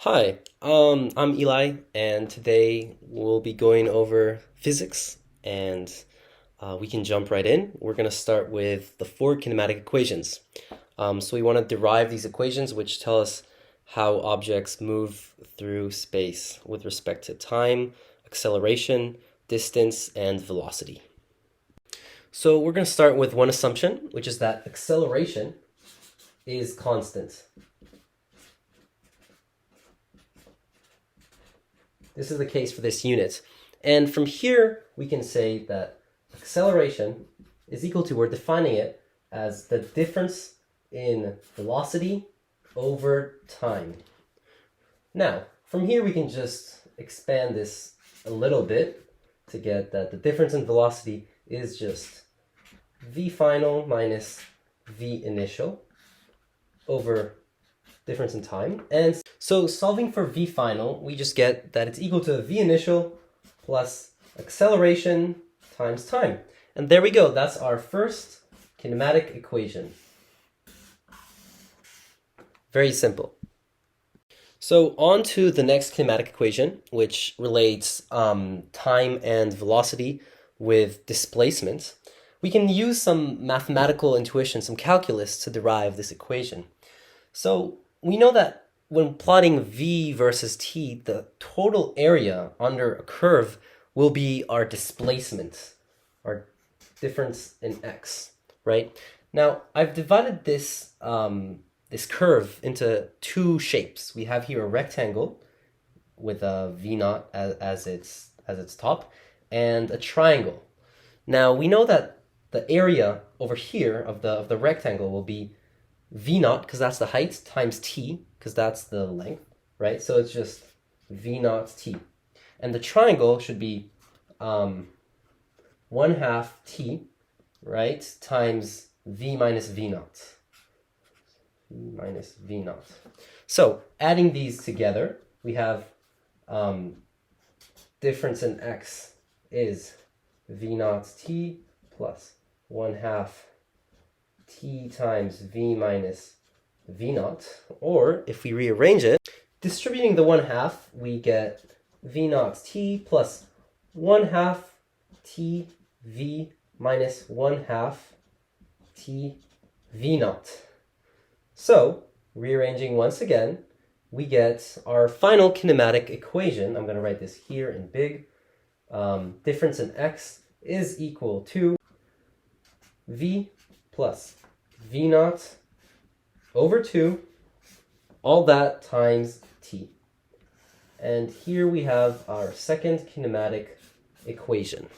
Hi, I'm Eli, and today we'll be going over physics, and we can jump right in. We're going to start with the four kinematic equations. So we want to derive these equations, which tell us how objects move through space with respect to time, acceleration, distance, and velocity. So we're going to start with one assumption, which is that acceleration is constant. This is the case for this unit. And from here, we can say that acceleration is equal to, we're defining it as the difference in velocity over time. Now, from here, we can just expand this a little bit to get that the difference in velocity is just v final minus v initial over difference in time. And so solving for v final, we just get that it's equal to v initial plus acceleration times time. And there we go. That's our first kinematic equation. Very simple. So on to the next kinematic equation, which relates time and velocity with displacement. We can use some mathematical intuition, some calculus to derive this equation. So we know that when plotting v versus t, the total area under a curve will be our displacement, our difference in x, right? Now, I've divided this, this curve into two shapes. We have here a rectangle with a v naught as its top, and a triangle. Now, we know that the area over here of the rectangle will be v naught, because that's the height, times t, because that's the length, right? So it's just v naught t. And the triangle should be 1/2 t, right, times v minus v naught. V minus v naught. So adding these together, we have difference in x is v naught t plus 1/2 t times v minus v naught, or if we rearrange it, distributing the 1/2, we get v naught t plus 1/2 t v minus 1/2 t v naught. So, rearranging once again, we get our final kinematic equation. I'm going to write this here in big. Difference in x is equal to v plus v naught over 2, all that times t. And here we have our second kinematic equation.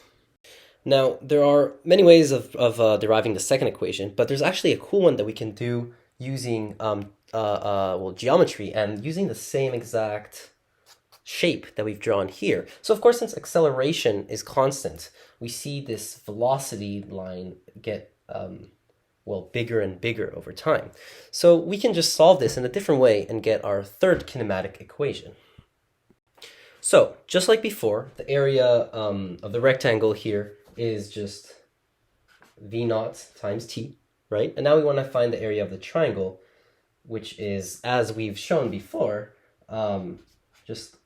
Now, there are many ways of deriving the second equation, but there's actually a cool one that we can do using geometry and using the same exact shape that we've drawn here. So of course, since acceleration is constant, we see this velocity line get bigger and bigger over time. So we can just solve this in a different way and get our third kinematic equation. So just like before, the area of the rectangle here is just v naught times t, right? And now we want to find the area of the triangle, which is, as we've shown before, just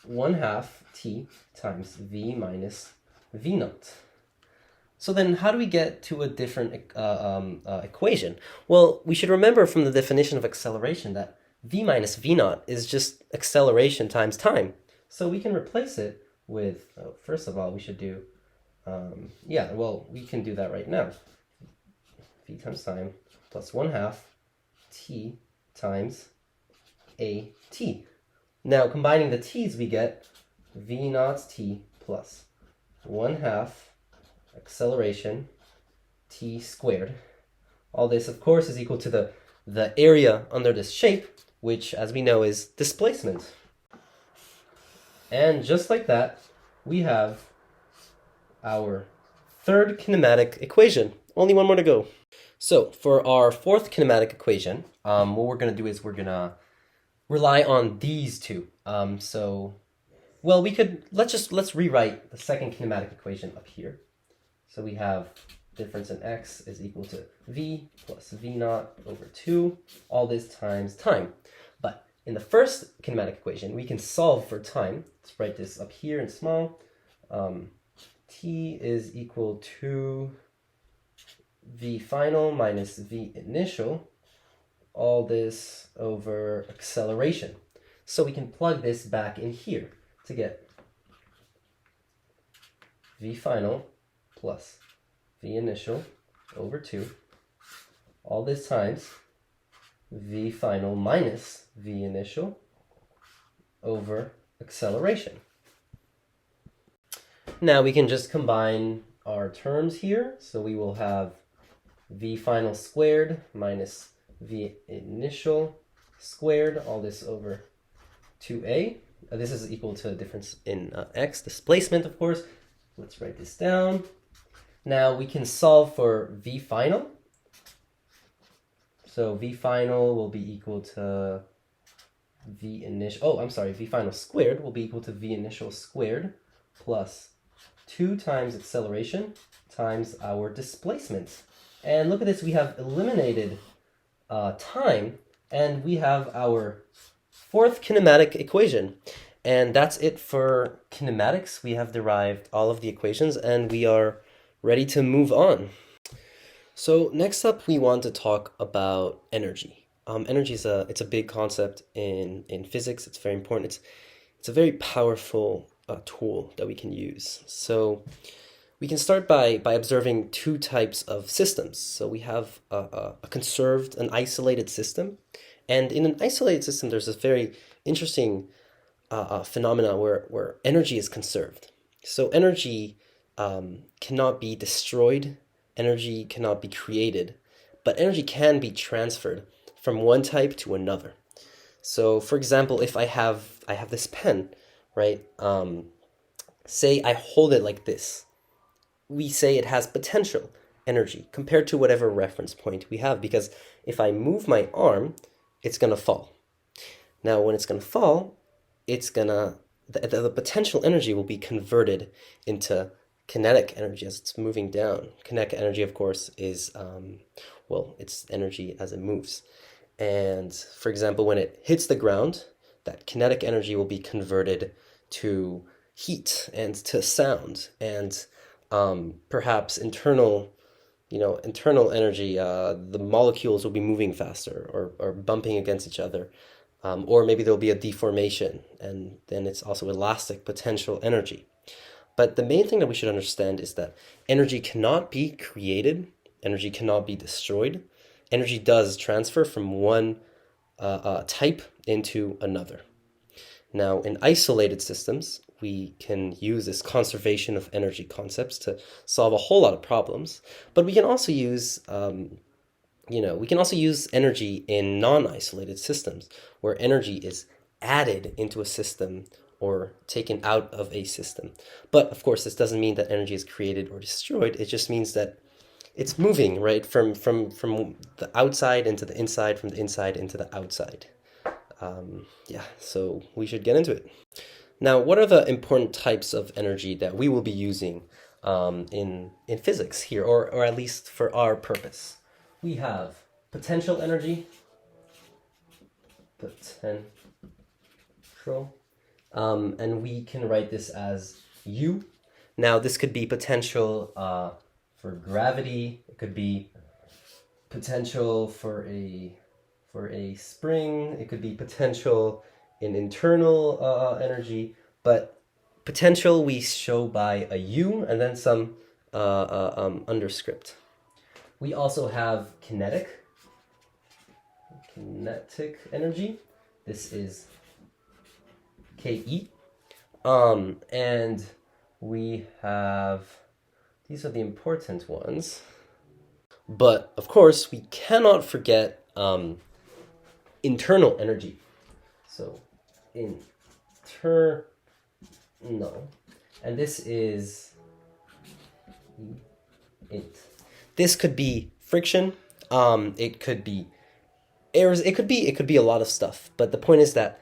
1/2 t times v minus v naught. So then how do we get to a different equation? Well, we should remember from the definition of acceleration that v minus v naught is just acceleration times time. So we can replace it with, first of all, we should do, we can do that right now. V times time plus 1/2 t times a t. Now, combining the t's, we get v naught t plus 1/2 acceleration t squared. All this, of course, is equal to the area under this shape, which, as we know, is displacement. And just like that, we have our third kinematic equation. Only one more to go. So for our fourth kinematic equation, what we're going to do is we're going to rely on these two. Let's rewrite the second kinematic equation up here. So we have difference in x is equal to v plus v naught over 2, all this times time. But in the first kinematic equation, we can solve for time. Let's write this up here in small. T is equal to V final minus V initial, all this over acceleration. So we can plug this back in here to get V final plus V initial over 2, all this times V final minus V initial over acceleration. Now we can just combine our terms here. So we will have V final squared minus V initial squared, all this over 2a. This is equal to a difference in x, displacement, of course. Let's write this down. Now we can solve for V final. So V final will be equal to V initial, V final squared will be equal to V initial squared plus 2 times acceleration times our displacement. And look at this, we have eliminated time, and we have our fourth kinematic equation. And that's it for kinematics. We have derived all of the equations, and we are ready to move on. So next up, we want to talk about energy. Energy is it's a big concept in physics. It's very important. It's a very powerful tool that we can use. So we can start by observing two types of systems. So we have a conserved, an isolated system. And in an isolated system, there's this very interesting phenomena where energy is conserved. So energy cannot be destroyed, energy cannot be created, but energy can be transferred from one type to another. So for example, if I have this pen, right? Say I hold it like this. We say it has potential energy compared to whatever reference point we have, because if I move my arm, it's going to fall. Now, when it's going to fall, the potential energy will be converted into kinetic energy as it's moving down. Kinetic energy, of course, is, it's energy as it moves. And for example, when it hits the ground, that kinetic energy will be converted to heat and to sound and perhaps internal energy. The molecules will be moving faster or bumping against each other. Or maybe there'll be a deformation, and then it's also elastic potential energy. But the main thing that we should understand is that energy cannot be created, energy cannot be destroyed. Energy does transfer from one type into another. Now, in isolated systems, we can use this conservation of energy concepts to solve a whole lot of problems, but we can also use energy in non-isolated systems, where energy is added into a system or taken out of a system. But of course, this doesn't mean that energy is created or destroyed. It just means that it's moving, right, from the outside into the inside, from the inside into the outside. So we should get into it. Now, what are the important types of energy that we will be using in physics here, or at least for our purpose? We have potential energy, and we can write this as U. Now, this could be potential for gravity. It could be potential for a spring. It could be potential in internal energy, but potential we show by a U and then some underscript. We also have kinetic energy. This is Ke. And we have, these are the important ones. But of course, we cannot forget internal energy. So internal, and this is int. This could be friction. It could be errors. It could be a lot of stuff. But the point is that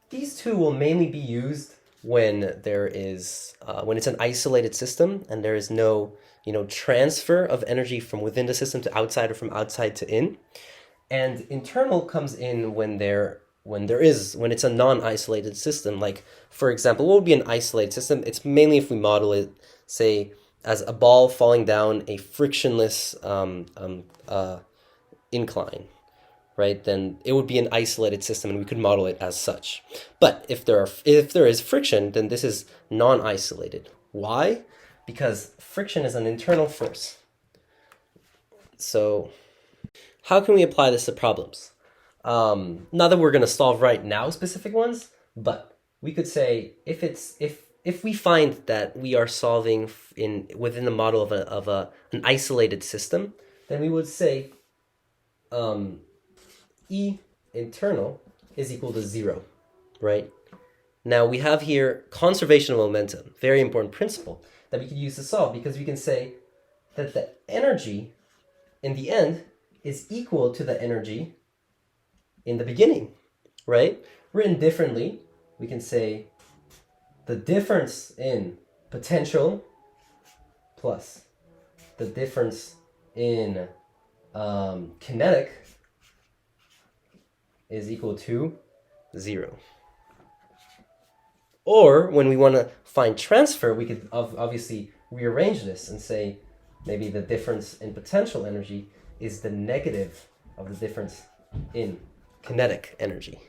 these two will mainly be used when there is when it's an isolated system and there is no transfer of energy from within the system to outside or from outside to in. And internal comes in when there when it's a non-isolated system. Like, for example, what would be an isolated system? It's mainly if we model it, say, as a ball falling down a frictionless incline, right? Then it would be an isolated system, and we could model it as such. But if there is friction, then this is non-isolated. Why? Because friction is an internal force. So how can we apply this to problems? Not that we're going to solve right now specific ones, but we could say if we find that we are solving within the model of an isolated system, then we would say E internal is equal to 0, right? Now we have here conservation of momentum, very important principle that we could use to solve, because we can say that the energy in the end is equal to the energy in the beginning, right? Written differently, we can say the difference in potential plus the difference in kinetic is equal to 0. Or when we want to find transfer, we could obviously rearrange this and say maybe the difference in potential energy is the negative of the difference in kinetic energy.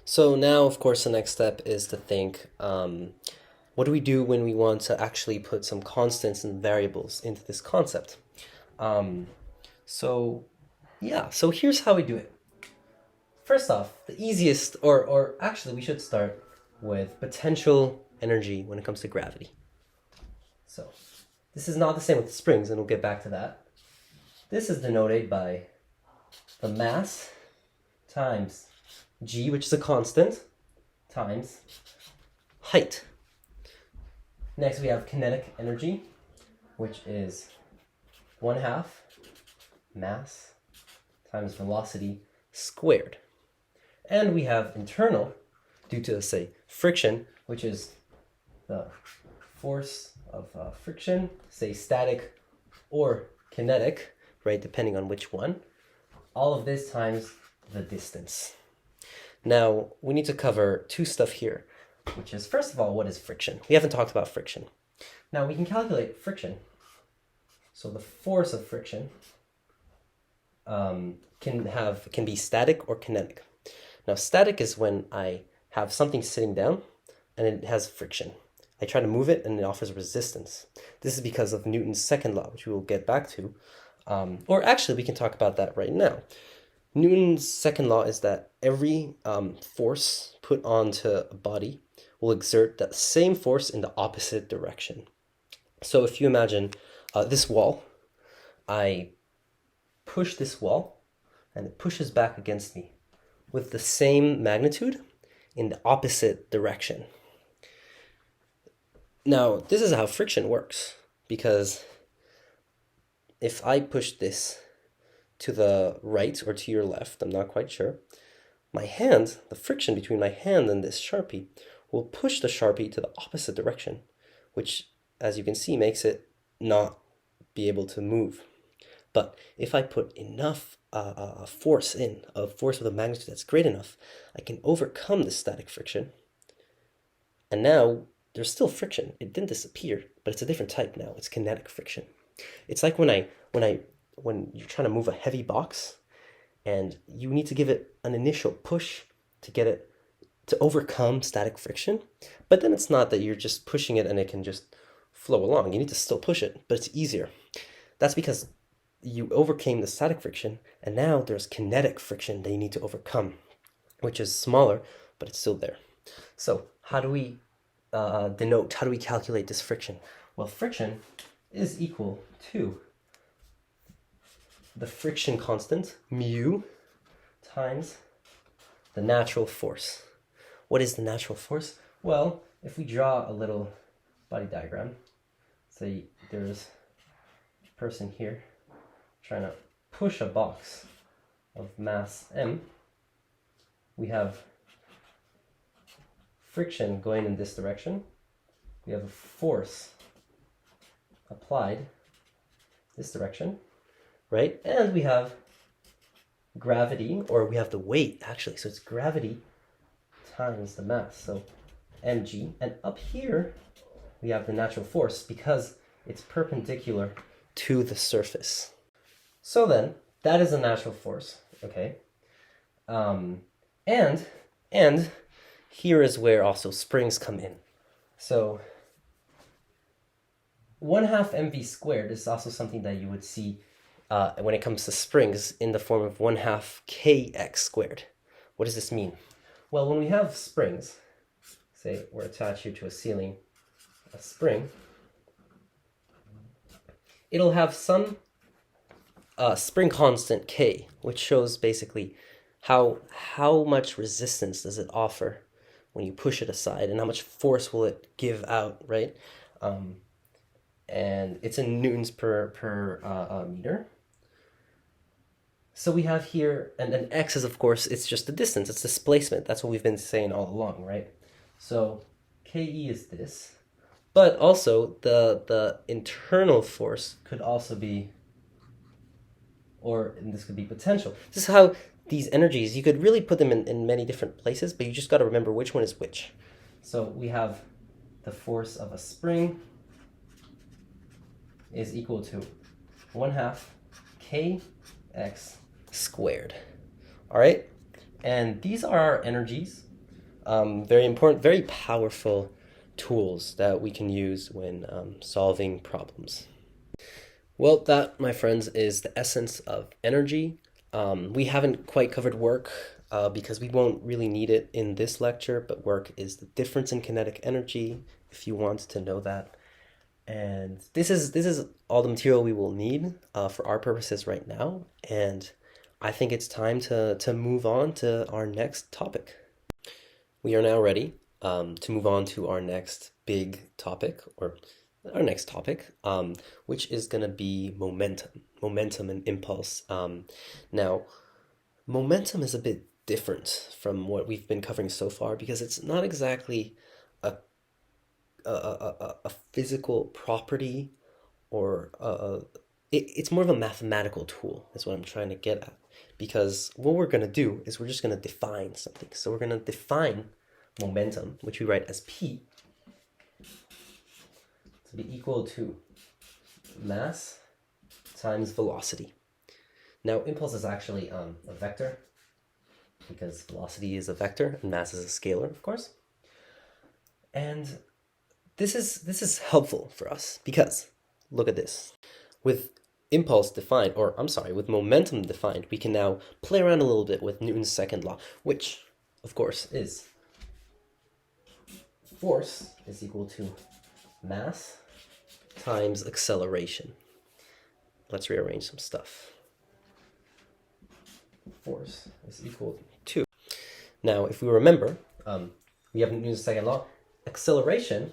So now, of course, the next step is to think, what do we do when we want to actually put some constants and variables into this concept? So here's how we do it. First off, the easiest, or actually we should start with potential energy when it comes to gravity. So this is not the same with springs, and we'll get back to that. This is denoted by the mass times g, which is a constant, times height. Next we have kinetic energy, which is 1/2 mass times velocity squared. And we have internal, due to, say, friction, which is the force of friction, say static or kinetic, right, depending on which one. All of this times the distance. Now, we need to cover two stuff here, which is, first of all, what is friction? We haven't talked about friction. Now, we can calculate friction. So the force of friction can be static or kinetic. Now, static is when I have something sitting down and it has friction. I try to move it and it offers resistance. This is because of Newton's second law, which we will get back to. Or actually, we can talk about that right now. Newton's second law is that every force put onto a body will exert that same force in the opposite direction. So if you imagine this wall, I push this wall and it pushes back against me with the same magnitude in the opposite direction. Now, this is how friction works, because if I push this to the right or to your left, I'm not quite sure, my hand, the friction between my hand and this Sharpie will push the Sharpie to the opposite direction, which, as you can see, makes it not be able to move. But if I put enough force with a magnitude that's great enough, I can overcome the static friction. And now there's still friction. It didn't disappear, but it's a different type now. It's kinetic friction. It's like when you're trying to move a heavy box and you need to give it an initial push to get it to overcome static friction, but then it's not that you're just pushing it and it can just flow along. You need to still push it, but it's easier. That's because you overcame the static friction, and now there's kinetic friction that you need to overcome, which is smaller, but it's still there. So how do we how do we calculate this friction? Well, friction is equal to the friction constant, mu, times the natural force. What is the natural force? Well, if we draw a little body diagram, say there's a person here trying to push a box of mass m, we have friction going in this direction, we have a force applied this direction, right? And we have gravity, or we have the weight, actually. So it's gravity times the mass, so mg. And up here, we have the natural force because it's perpendicular to the surface. So then, that is a natural force, okay? And here is where also springs come in. So 1/2 mv squared is also something that you would see when it comes to springs in the form of 1/2 kx squared. What does this mean? Well, when we have springs, say we're attached here to a ceiling, a spring, it'll have some spring constant k, which shows basically how much resistance does it offer when you push it aside, and how much force will it give out, right? And it's in newtons per meter. So we have here, and then x is, of course, it's just the distance, it's displacement. That's what we've been saying all along, right? So ke is this, but also the internal force could also be, and this could be potential. This is how these energies, you could really put them in many different places, but you just got to remember which one is which. So we have the force of a spring is equal to 1/2 kx squared. All right? And these are our energies. Very important, very powerful tools that we can use when solving problems. Well, that, my friends, is the essence of energy. We haven't quite covered work because we won't really need it in this lecture, but work is the difference in kinetic energy, if you want to know that. And this is all the material we will need for our purposes right now. And I think it's time to move on to our next topic. We are now ready to move on to our next big topic, or our next topic, which is going to be momentum and impulse. Now, momentum is a bit different from what we've been covering so far because it's not exactly a physical property, or it's more of a mathematical tool, is what I'm trying to get at. Because what we're going to do is we're just going to define something. So we're going to define momentum, which we write as P, to be equal to mass times velocity. Now, impulse is actually a vector, because velocity is a vector and mass is a scalar, of course. And this is helpful for us because, look at this. With impulse defined, with momentum defined, we can now play around a little bit with Newton's second law, which, of course, is force is equal to mass times acceleration. Let's rearrange some stuff. Force is equal to. Now, if we remember, we have Newton's second law. Acceleration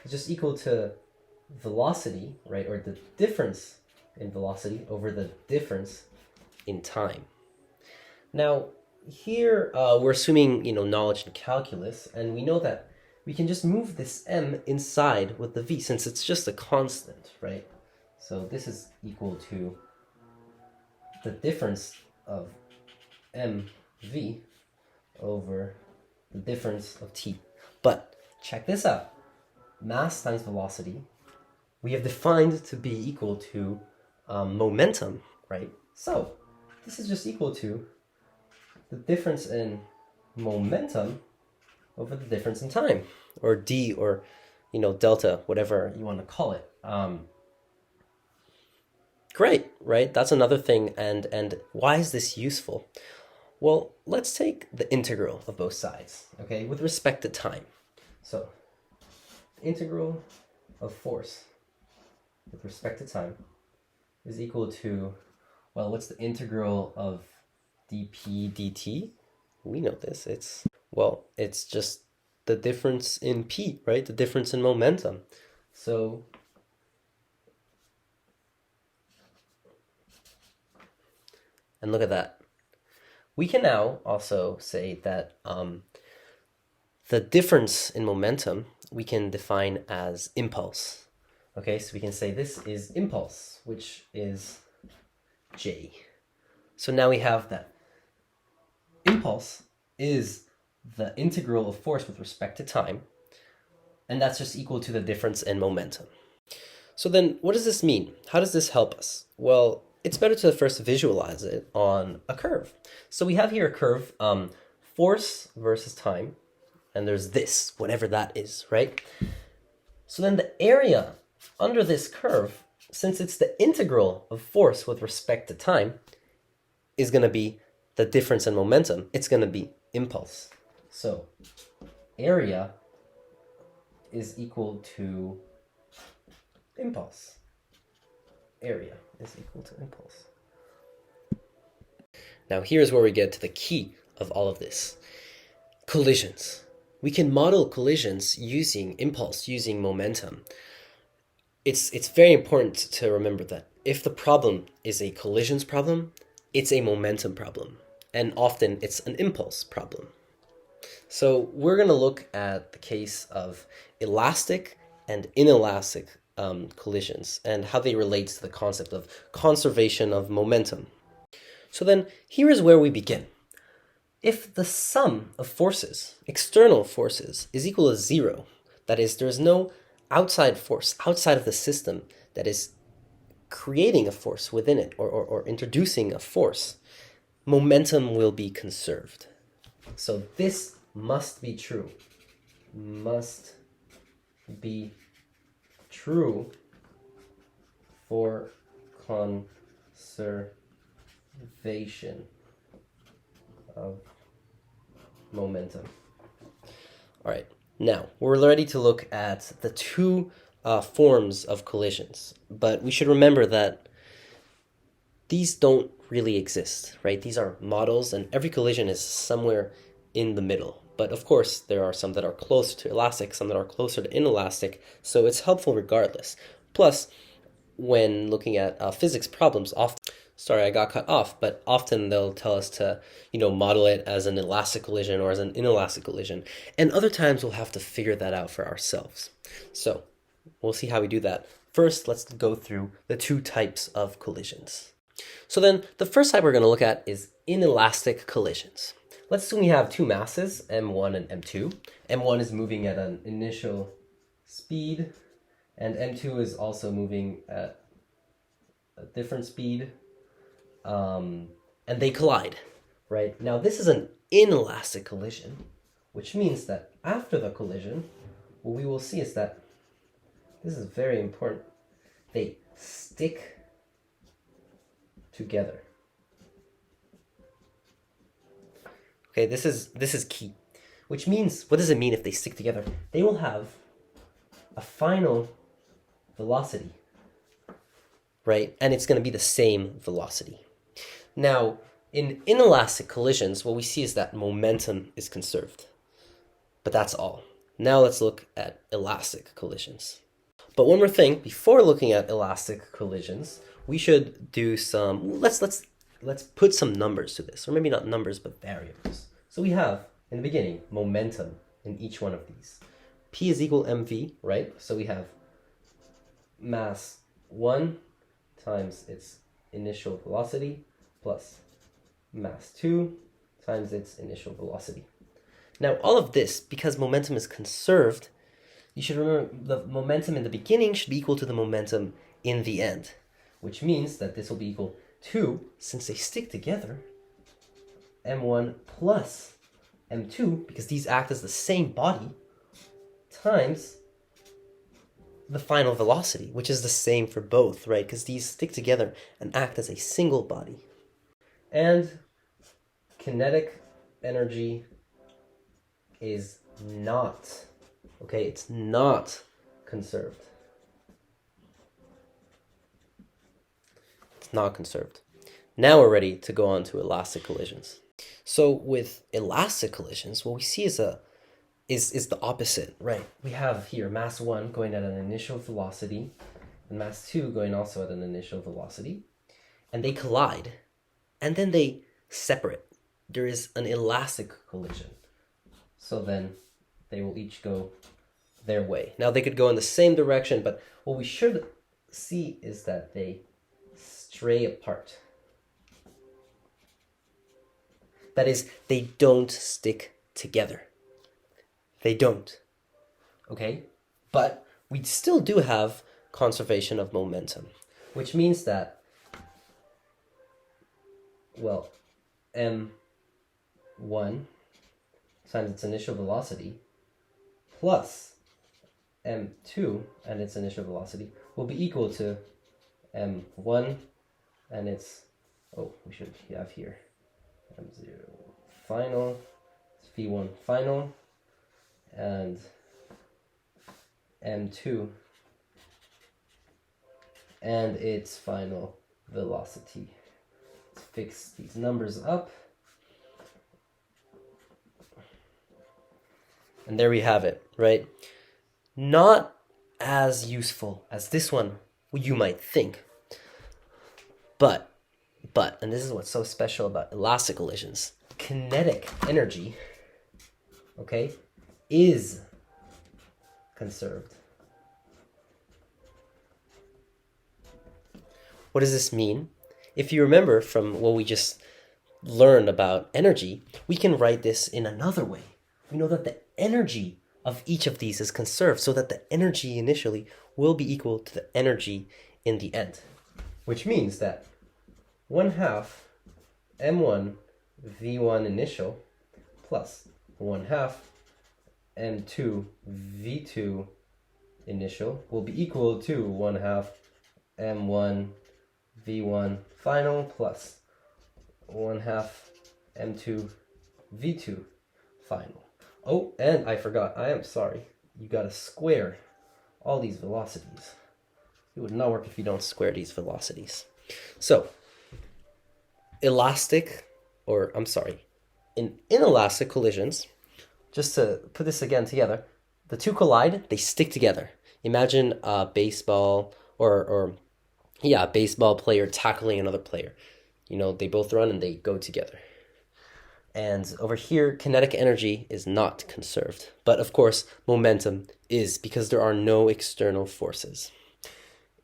is just equal to velocity, right? Or the difference in velocity over the difference in time. Now, here we're assuming, knowledge in calculus, and we know that we can just move this m inside with the v, since it's just a constant, right? So this is equal to the difference of mv over the difference of t. But check this out. Mass times velocity, we have defined to be equal to momentum, right? So this is just equal to the difference in momentum over the difference in time, or d, or delta, whatever you want to call it. Great, right? That's another thing. And why is this useful? Well, let's take the integral of both sides, okay, with respect to time. So the integral of force with respect to time is equal to, well, what's the integral of dp dt? We know this. It's just the difference in p, right? The difference in momentum. So and look at that. We can now also say that the difference in momentum we can define as impulse. Okay, so we can say this is impulse, which is J. So now we have that impulse is the integral of force with respect to time, and that's just equal to the difference in momentum. So then what does this mean? How does this help us? Well, it's better to first visualize it on a curve. So we have here a curve, force versus time, and there's this, whatever that is, right? So then the area under this curve, since it's the integral of force with respect to time, is going to be the difference in momentum. It's going to be impulse. So area is equal to impulse. Area is equal to impulse. Now here's where we get to the key of all of this. Collisions. We can model collisions using impulse, using momentum. It's very important to remember that if the problem is a collisions problem, it's a momentum problem. And often it's an impulse problem. So we're going to look at the case of elastic and inelastic collisions and how they relate to the concept of conservation of momentum. So then here is where we begin. If the sum of forces, external forces, is equal to 0, that is, there is no outside force outside of the system that is creating a force within it or introducing a force, momentum will be conserved. So this must be true. Must be true for conservation of momentum. All right, now we're ready to look at the two forms of collisions, but we should remember that these don't really exist, right? These are models, and every collision is somewhere in the middle. But of course, there are some that are closer to elastic, some that are closer to inelastic, so it's helpful regardless. Plus, when looking at physics problems, often, sorry, I got cut off, but often they'll tell us to, model it as an elastic collision or as an inelastic collision. And other times we'll have to figure that out for ourselves. So we'll see how we do that. First, let's go through the two types of collisions. So then the first type we're going to look at is inelastic collisions. Let's assume we have two masses, m1 and m2. m1 is moving at an initial speed, and m2 is also moving at a different speed, and they collide, right? Now this is an inelastic collision, which means that after the collision, what we will see is that, this is very important, they stick together. Okay, this is key, which means, what does it mean if they stick together? They will have a final velocity, right? And it's going to be the same velocity. Now, in inelastic collisions, what we see is that momentum is conserved. But that's all. Now let's look at elastic collisions. But one more thing, before looking at elastic collisions, we should do some, let's put some numbers to this, or maybe not numbers, but variables. So we have, in the beginning, momentum in each one of these. P is equal mv, right? So we have mass 1 times its initial velocity plus mass 2 times its initial velocity. Now, all of this, because momentum is conserved, you should remember the momentum in the beginning should be equal to the momentum in the end, which means that this will be equal to, since they stick together, m1 plus m2, because these act as the same body, times the final velocity, which is the same for both, right? Because these stick together and act as a single body. And kinetic energy is not, okay, it's not conserved. It's not conserved. Now we're ready to go on to elastic collisions. So with elastic collisions, what we see is the opposite, right? We have here mass 1 going at an initial velocity, and mass 2 going also at an initial velocity, and they collide, and then they separate. There is an elastic collision. So then they will each go their way. Now they could go in the same direction, but what we should see is that they stray apart. That is, they don't stick together. They don't. Okay? But we still do have conservation of momentum, which means that, well, m1 times its initial velocity plus m2 and its initial velocity will be equal to m1 and its, we should have here m0 final, it's v1 final, and m2 and its final velocity. Let's fix these numbers up. And there we have it, right? Not as useful as this one, you might think. But, and this is what's so special about elastic collisions, kinetic energy, okay, is conserved. What does this mean? If you remember from what we just learned about energy, we can write this in another way. We know that the energy of each of these is conserved so that the energy initially will be equal to the energy in the end. Which means that 1/2 m1 v1 initial plus 1/2 m2 v2 initial will be equal to 1/2 m1 v1 final plus 1/2 m2 v2 final. Oh, and I forgot, I am sorry, you gotta square all these velocities. It would not work if you don't square these velocities. So, in inelastic collisions, just to put this again together, the two collide, they stick together. Imagine a baseball a baseball player tackling another player. You know, they both run and they go together. And over here, kinetic energy is not conserved. But of course, momentum is, because there are no external forces.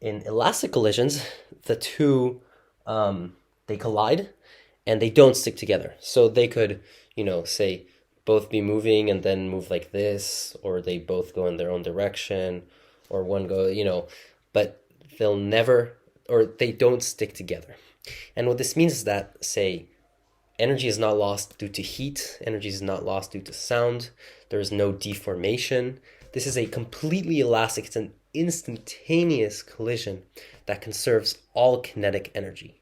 In elastic collisions, the two, they collide and they don't stick together. So they could, say both be moving and then move like this, or they both go in their own direction, or one go, but they'll never, or they don't stick together. And what this means is that, say, energy is not lost due to heat, energy is not lost due to sound, there is no deformation. This is a completely elastic, it's an instantaneous collision that conserves all kinetic energy.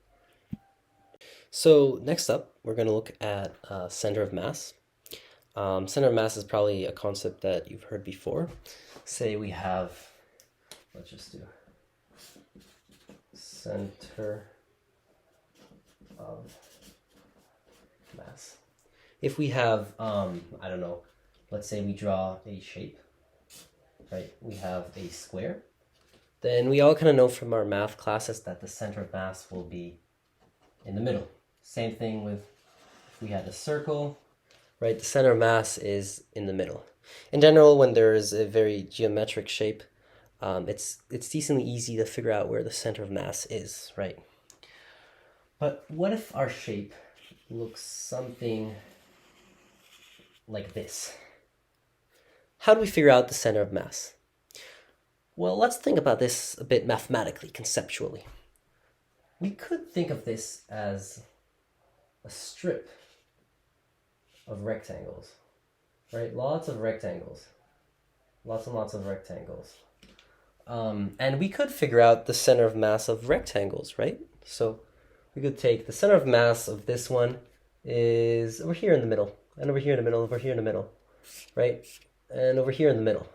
So next up, we're going to look at center of mass. Center of mass is probably a concept that you've heard before. Say we have, let's just do center of mass. If we have, let's say we draw a shape, right? We have a square. Then we all kind of know from our math classes that the center of mass will be in the middle. Same thing with if we had a circle, right? The center of mass is in the middle. In general, when there is a very geometric shape, it's decently easy to figure out where the center of mass is, right? But what if our shape looks something like this? How do we figure out the center of mass? Well, let's think about this a bit mathematically, conceptually. We could think of this as a strip of rectangles, right? Lots of rectangles. Lots and lots of rectangles. And we could figure out the center of mass of rectangles, right? So we could take the center of mass of this one is over here in the middle, and over here in the middle, over here in the middle, right? And over here in the middle.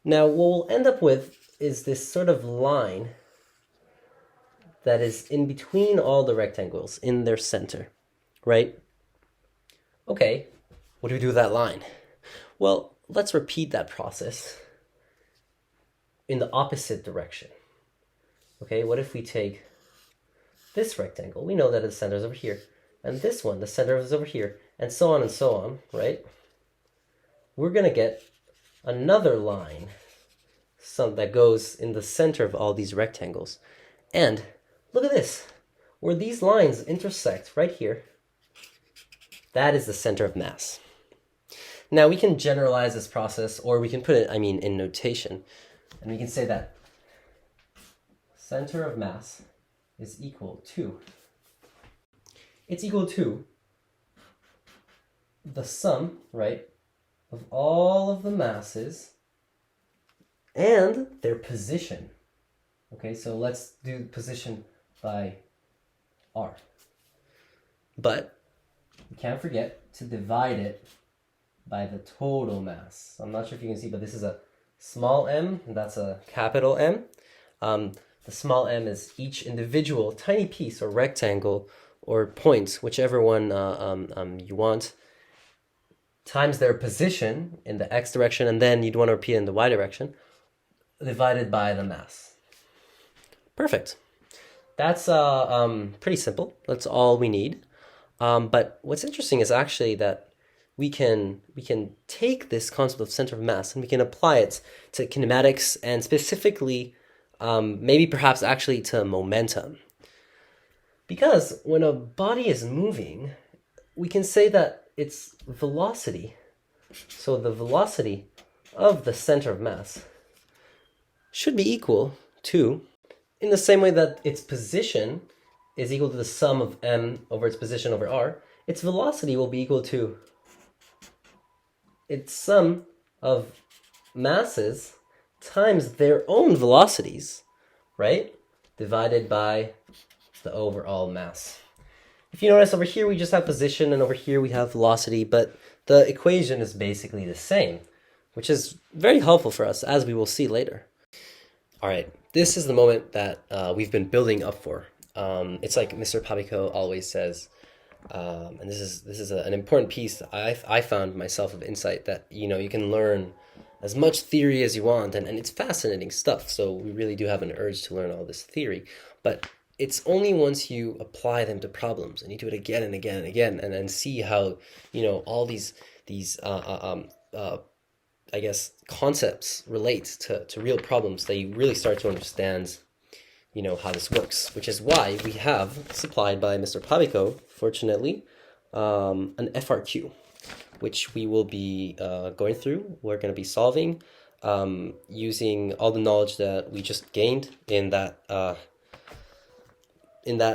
Now, what we'll end up with is this sort of line that is in between all the rectangles in their center, right? Okay, what do we do with that line? Well, let's repeat that process in the opposite direction. Okay, what if we take this rectangle? We know that the center is over here, and this one, the center is over here, and so on, right? We're going to get another line that goes in the center of all these rectangles. And look at this. Where these lines intersect right here, That is the center of mass. Now we can generalize this process, or we can put it, in notation. And we can say that center of mass is equal to, it's equal to the sum, right, of all of the masses and their position. Okay, so let's do position by R. But we can't forget to divide it by the total mass. I'm not sure if you can see, but this is a small m, and that's a capital M. The small m is each individual tiny piece or rectangle or point, whichever one you want, times their position in the x direction, and then you'd want to repeat it in the y direction, divided by the mass. Perfect. That's pretty simple. That's all we need. But what's interesting is actually that we can take this concept of center of mass and we can apply it to kinematics, and specifically maybe perhaps actually to momentum. Because when a body is moving, we can say that its velocity, so the velocity of the center of mass, should be equal to, in the same way that its position is equal to the sum of m over its position over r, its velocity will be equal to its sum of masses times their own velocities, right? Divided by the overall mass. If you notice, over here we just have position and over here we have velocity, but the equation is basically the same, which is very helpful for us, as we will see later. All right, this is the moment that we've been building up for. It's like Mr. Papico always says, and this is an important piece that I found myself of insight, that you can learn as much theory as you want, and it's fascinating stuff. So we really do have an urge to learn all this theory, but it's only once you apply them to problems and you do it again and again and again, and then see how all these I guess concepts relate to real problems, that you really start to understand how this works, which is why we have supplied by Mr. Papico, fortunately, an FRQ, which we will be going through. We're going to be solving using all the knowledge that we just gained in that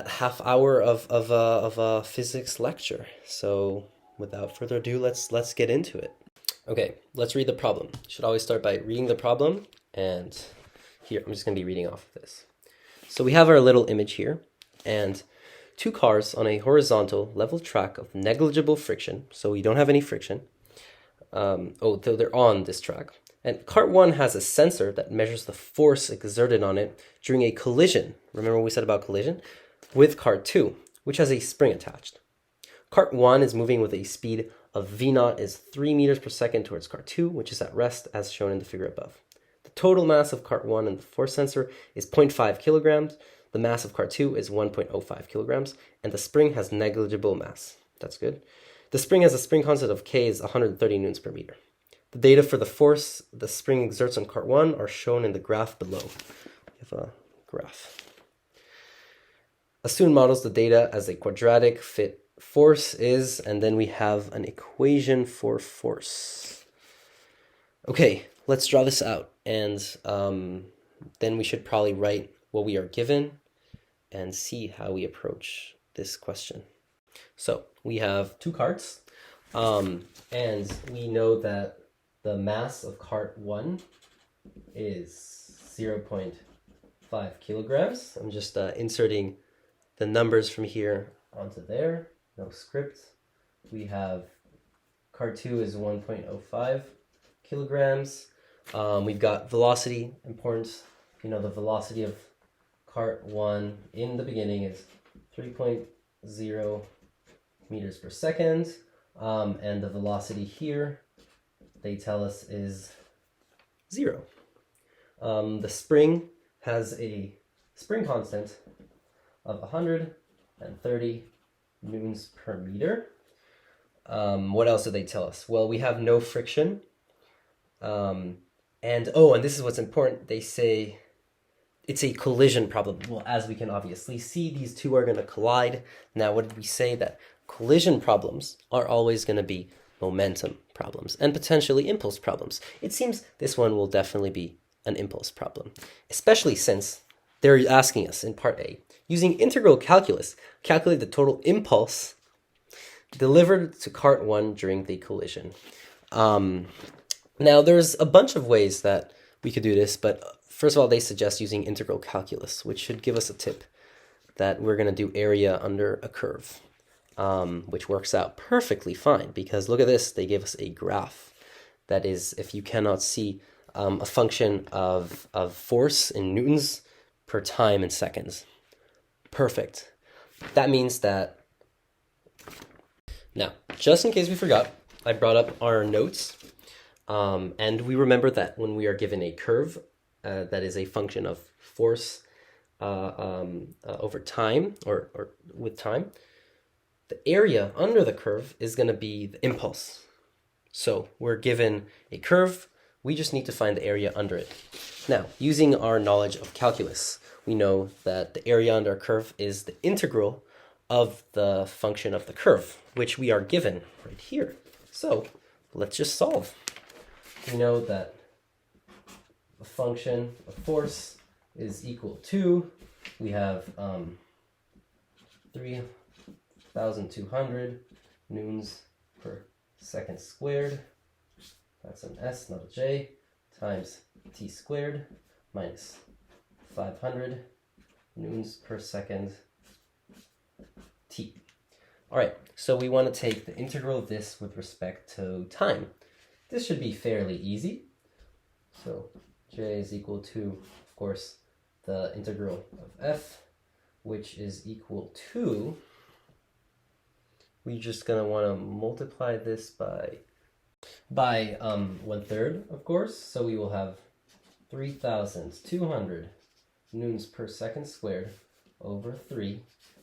half hour of a physics lecture. So without further ado, let's get into it. Okay, let's read the problem. Should always start by reading the problem, and here I'm just going to be reading off of this. So we have our little image here, and two cars on a horizontal level track of negligible friction, so we don't have any friction. Though they're on this track. And cart 1 has a sensor that measures the force exerted on it during a collision. Remember what we said about collision? With cart 2, which has a spring attached. Cart 1 is moving with a speed of v0 is 3 meters per second towards cart 2, which is at rest as shown in the figure above. The total mass of cart 1 and the force sensor is 0.5 kilograms. The mass of cart 2 is 1.05 kilograms, and the spring has negligible mass. That's good. The spring has a spring constant of K is 130 newtons per meter. The data for the force the spring exerts on cart 1 are shown in the graph below. We have a graph. A student models the data as a quadratic fit force is, and then we have an equation for force. Okay, let's draw this out, and then we should probably write what we are given and see how we approach this question. So we have two carts, and we know that the mass of cart 1 is 0.5 kilograms. I'm just inserting the numbers from here onto there. No script. We have cart 2 is 1.05 kilograms. We've got velocity, important. The velocity of cart 1 in the beginning is 3.0 meters per second. And the velocity here, they tell us, is 0. The spring has a spring constant of 130 newtons per meter. What else do they tell us? Well, we have no friction. And this is what's important. They say it's a collision problem. Well, as we can obviously see, these two are going to collide. Now, what did we say? That collision problems are always going to be momentum problems and potentially impulse problems. It seems this one will definitely be an impulse problem, especially since they're asking us in part A, using integral calculus, calculate the total impulse delivered to cart 1 during the collision. Now, there's a bunch of ways that we could do this, but first of all, they suggest using integral calculus, which should give us a tip that we're going to do area under a curve, which works out perfectly fine because look at this, they give us a graph. That is, if you cannot see a function of force in newtons per time in seconds. Perfect. That means that, now, just in case we forgot, I brought up our notes, and we remember that when we are given a curve that is a function of force over time, or with time, the area under the curve is going to be the impulse. So we're given a curve, we just need to find the area under it. Now, using our knowledge of calculus, we know that the area under a curve is the integral of the function of the curve, which we are given right here. So let's just solve. We know that the function of force is equal to, we have 3,200 newtons per second squared, that's an S, not a J, times t squared minus 500 newtons per second t. All right, so we want to take the integral of this with respect to time. This should be fairly easy. So J is equal to, of course, the integral of f, which is equal to, we're just going to want to multiply this by 1/3, of course. So we will have 3,200 newtons per second squared over 3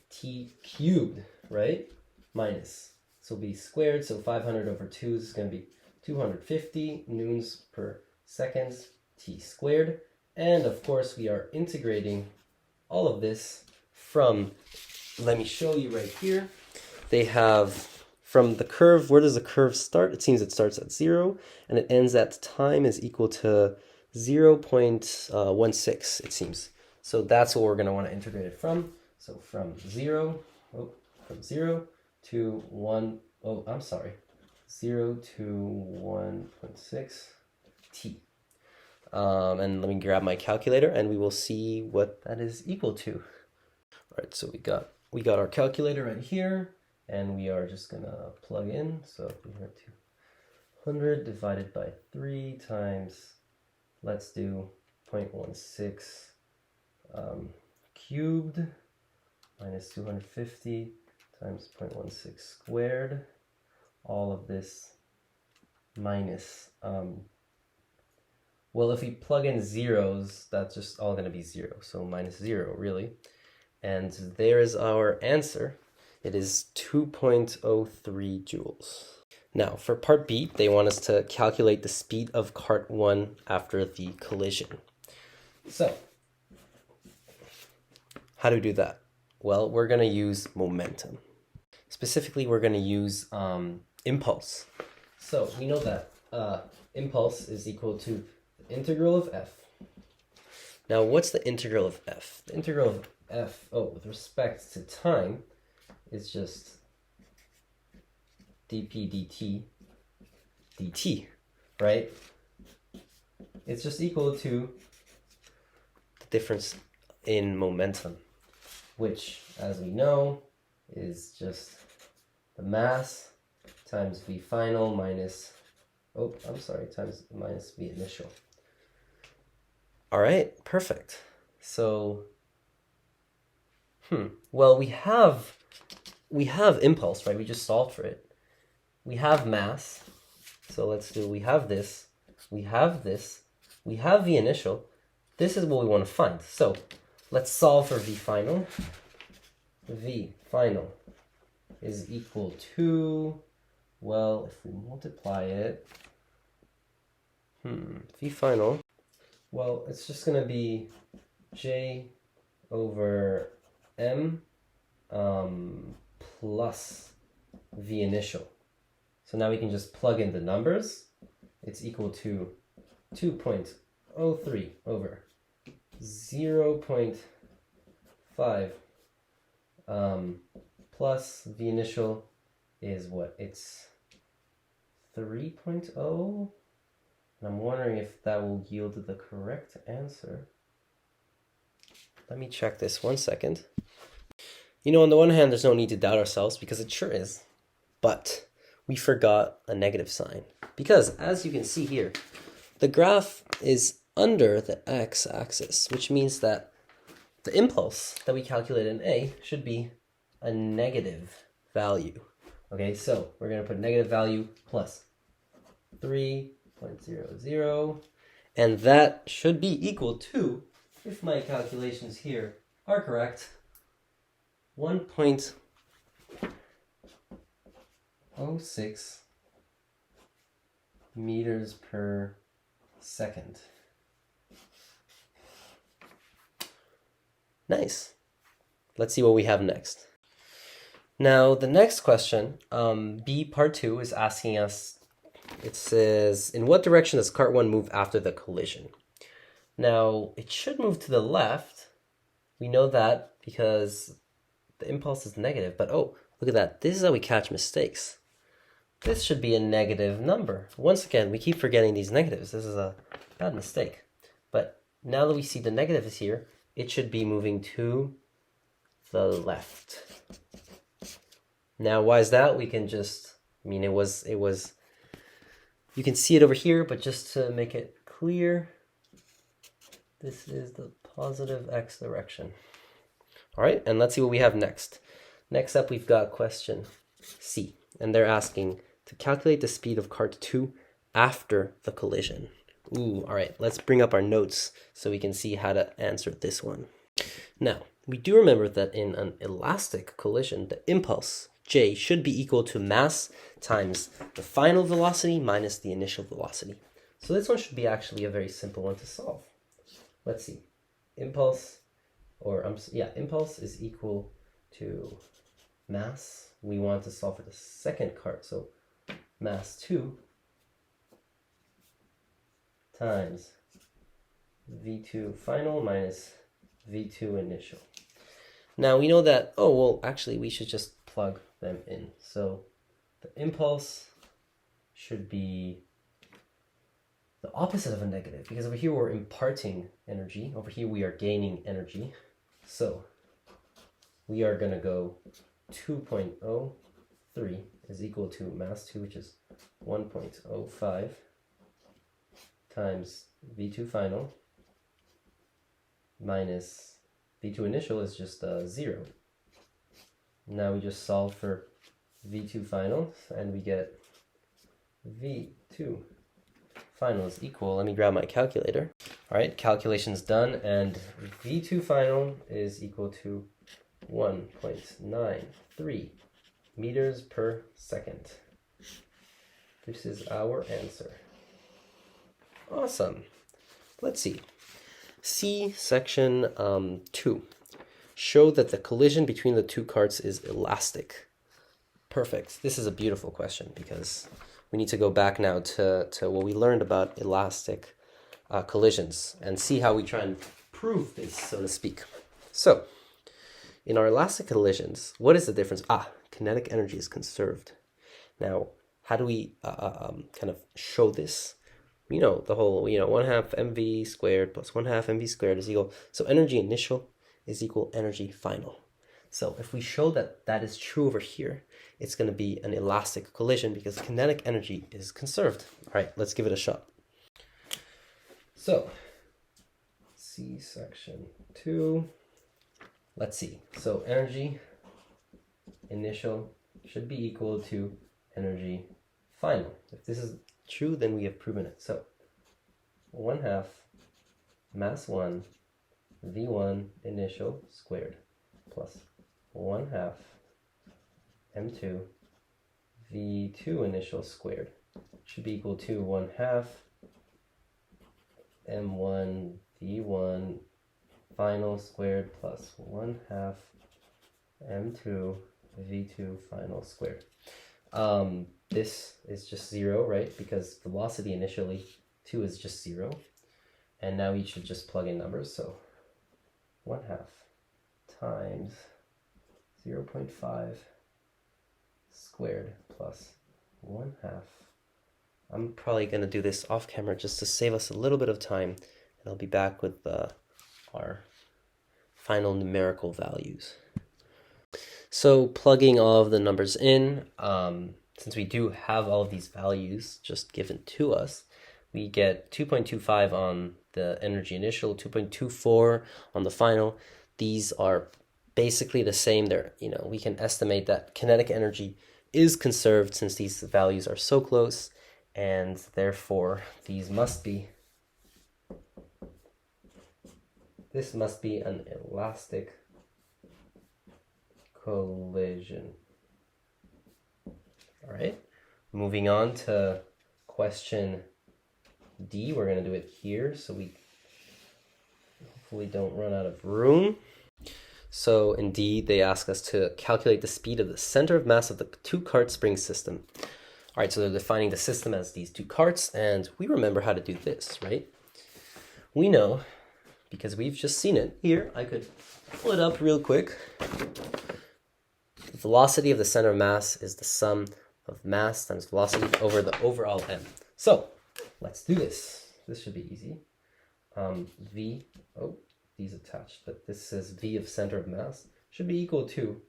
t cubed, right? Minus, so it'll be squared, so 500 over 2 is going to be 250 newtons per second t squared. And of course, we are integrating all of this from, let me show you right here. They have from the curve, where does the curve start? It seems it starts at 0 and it ends at time is equal to 0.16, it seems. So that's what we're going to want to integrate it from. So from 0 to 1, 0 to 1.6 t. And let me grab my calculator and we will see what that is equal to. All right, so we got our calculator right here and we are just gonna plug in. So we have 200 divided by 3 times, let's do 0.16 cubed minus 250 times 0.16 squared. All of this minus, well, if we plug in zeros, that's just all going to be 0. So minus 0, really. And there is our answer. It is 2.03 joules. Now, for part B, they want us to calculate the speed of cart 1 after the collision. So, how do we do that? Well, we're going to use momentum. Specifically, we're going to use impulse. So we know that impulse is equal to the integral of f. Now, what's the integral of f? The integral of f, with respect to time, is just dp dt, right? It's just equal to the difference in momentum, which, as we know, is just the mass times v final minus, times minus v initial. All right, perfect. So, well, we have impulse, right? We just solved for it. We have mass. So let's do, we have this, we have this, we have v initial. This is what we want to find. So let's solve for v final. V final is equal to, well, if we multiply it, v final, well, it's just going to be j over m plus V initial. So now we can just plug in the numbers. It's equal to 2.03 over 0.5 plus V initial is what? It's 3.0. And I'm wondering if that will yield the correct answer. Let me check this 1 second. You know, on the one hand, there's no need to doubt ourselves because it sure is. But we forgot a negative sign. Because, as you can see here, the graph is under the x-axis, which means that the impulse that we calculate in A should be a negative value. Okay, so we're going to put negative value plus 3.00, and that should be equal to, if my calculations here are correct, 1.06 meters per second. Nice. Let's see what we have next. Now, the next question, B part 2, is asking us, it says, in what direction does cart 1 move after the collision? Now, it should move to the left. We know that because the impulse is negative, but oh, look at that. This is how we catch mistakes. This should be a negative number. Once again, we keep forgetting these negatives. This is a bad mistake. But now that we see the negatives here, it should be moving to the left. Now, why is that? We can just, I mean, it was, you can see it over here, but just to make it clear, this is the positive x direction. All right, and let's see what we have next. Next up, we've got question C, and they're asking to calculate the speed of cart 2 after the collision. Ooh, all right, let's bring up our notes so we can see how to answer this one. Now, we do remember that in an elastic collision, the impulse, J, should be equal to mass times the final velocity minus the initial velocity. So this one should be actually a very simple one to solve. Let's see. Impulse is equal to mass. We want to solve for the second cart, so mass 2 times V2 final minus V2 initial. Now we know that, oh, well, actually we should just plug them in. So the impulse should be the opposite of a negative, because over here we're imparting energy, over here we are gaining energy. So we are going to go 2.03 is equal to mass 2, which is 1.05 times V2 final minus V2 initial is just 0. Now we just solve for V2 final, and we get V2 final is equal, let me grab my calculator. All right, calculation's done, and V2 final is equal to 1.93 meters per second. This is our answer. Awesome. Let's see. C section 2. Show that the collision between the two carts is elastic. Perfect. This is a beautiful question because we need to go back now to what we learned about elastic collisions and see how we try and prove this, so to speak. So, in our elastic collisions, what is the difference? Kinetic energy is conserved. Now, how do we kind of show this? You know, the whole, 1/2 mv squared plus 1/2 mv squared is equal. So energy initial is equal energy final. So if we show that that is true over here, it's going to be an elastic collision because kinetic energy is conserved. All right, let's give it a shot. So, C section 2. Let's see. So energy initial should be equal to energy final. If this is true, then we have proven it. So 1/2 mass 1 V1 initial squared plus 1/2 M2 V2 initial squared should be equal to 1/2 M1 V1 final squared plus 1/2 M2 V2 final squared. This is just 0, right? Because velocity initially 2 is just 0. And now we should just plug in numbers. So 1/2 times 0.5 squared plus 1/2. I'm probably going to do this off camera just to save us a little bit of time. And I'll be back with our final numerical values. So plugging all of the numbers in, since we do have all of these values just given to us, we get 2.25 on the energy initial, 2.24 on the final. These are basically the same. They're, we can estimate that kinetic energy is conserved since these values are so close, and therefore this must be an elastic collision. All right, moving on to question D. We're going to do it here so we hopefully don't run out of room. So in D, they ask us to calculate the speed of the center of mass of the two-cart spring system. All right, so they're defining the system as these two carts, and we remember how to do this, right? We know, because we've just seen it here, I could pull it up real quick. The velocity of the center of mass is the sum of mass times velocity over the overall m. So let's do this. This should be easy. V, D's attached, but this says V of center of mass should be equal to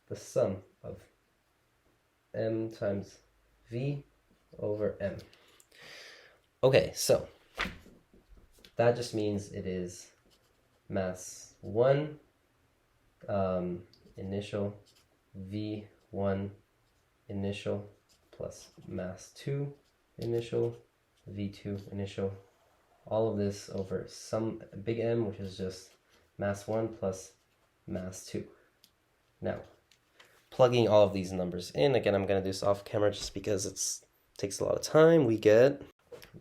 the sum of m times V over m. Okay, so that just means it is mass 1 initial V1 initial plus mass 2 initial V2 initial, all of this over some big M, which is just mass 1 plus mass 2. Now, plugging all of these numbers in, again, I'm going to do this off camera just because it takes a lot of time. We get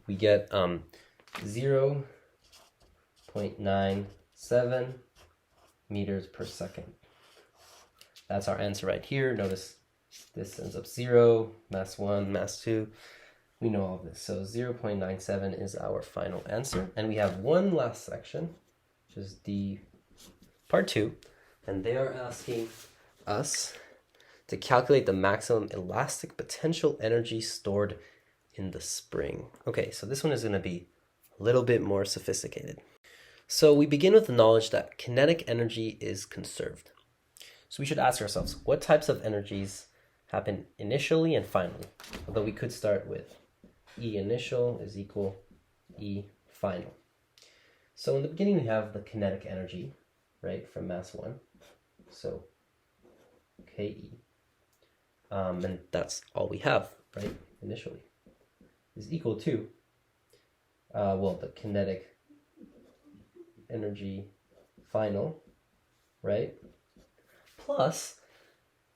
0.97 meters per second. That's our answer right here. Notice this ends up 0, mass 1, mass 2. We know all of this. So 0.97 is our final answer. And we have one last section, which is D part 2. And they are asking us to calculate the maximum elastic potential energy stored in the spring. Okay, so this one is going to be a little bit more sophisticated. So we begin with the knowledge that kinetic energy is conserved. So we should ask ourselves, what types of energies happen initially and finally? Although we could start with E initial is equal E final. So in the beginning we have the kinetic energy, right, from mass 1. So Ke. And that's all we have, right, initially, is equal to, the kinetic energy final, right, plus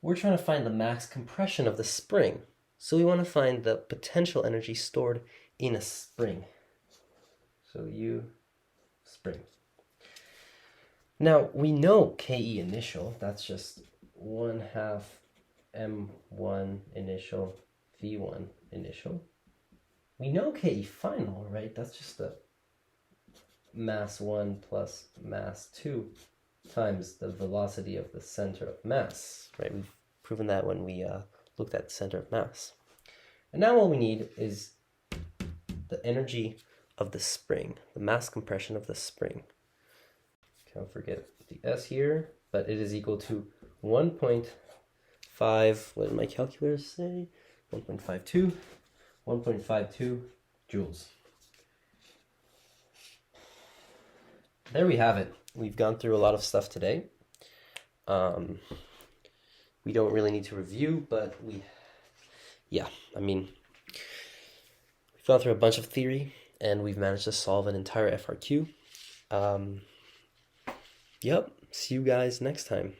we're trying to find the max compression of the spring. So we want to find the potential energy stored in a spring. So U spring. Now we know Ke initial, that's just 1/2 M1 initial V1 initial. We know Ke final, right? That's just the mass 1 plus mass 2 times the velocity of the center of mass, right? We've proven that when we looked at the center of mass. And now all we need is the energy of the spring, the mass compression of the spring. Can't forget the S here, but it is equal to 1.5, what did my calculator say? 1.52 joules. There we have it. We've gone through a lot of stuff today. We don't really need to review, but we've gone through a bunch of theory, and we've managed to solve an entire FRQ. See you guys next time.